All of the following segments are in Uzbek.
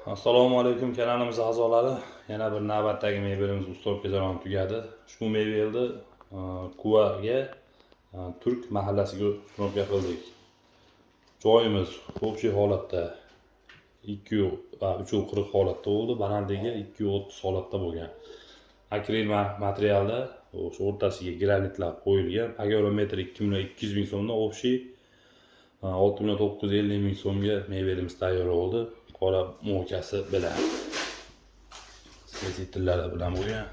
Assalomu alaykum kanalimiz a'zolari. Yana bir navbatdagi mebelimiz ustolovka jarayoni tugadi. Ushbu mebelni Kuvaga Turk mahallasiga ustolovka qildik. Joyimiz общий holatda 340 holatda bo'ldi, balandligi 230 holatda bo'lgan. Akril materialda o'sha o'rtasiga granitlar qo'yilgan. Agrometr 2,200 ming so'mdan общий 6,950 ming so'mga mebelimiz tayyor bo'ldi. Qora mo'kasi bilan sezitillari bilan bo'lgan.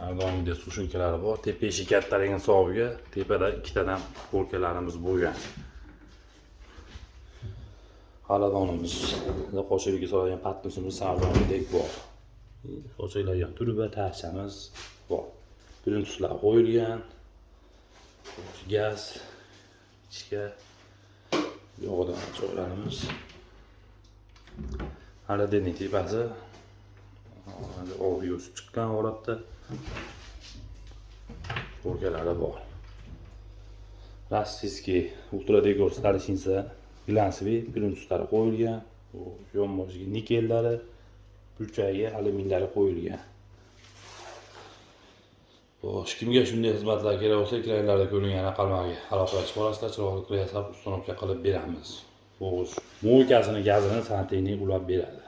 Ardoimda sushunkalari bor. Tepa eshik kattaligini hisobiga tepada ikkitadan polkalarimiz bo'lgan. Xaladonimiz qo'shilga soladigan patnisimiz sardonidek bor. Qo'shiladigan turba tashamiz bor. Plyontuslar qo'yilgan. Gaz ichga yo'g'dan joylarimiz. Haladeniy tepasi ovi o'sib chiqqan holatda polkalari bor. Rossiyskiy ultradekor starshinsa glansviy plyontuslari qo'yilgan. Yonboshiga nikellari, burchagiga alyuminlari qo'yilgan. Xo'sh, kimga shunday xizmatlar kerak bo'lsa, ekranlarda ko'ringan raqamlarga aloqalashib olasizlar, chiroyli qilib ustolovka qilib beramiz. Xo'sh, mo'ykasini, gazini santeyni ulab beradi.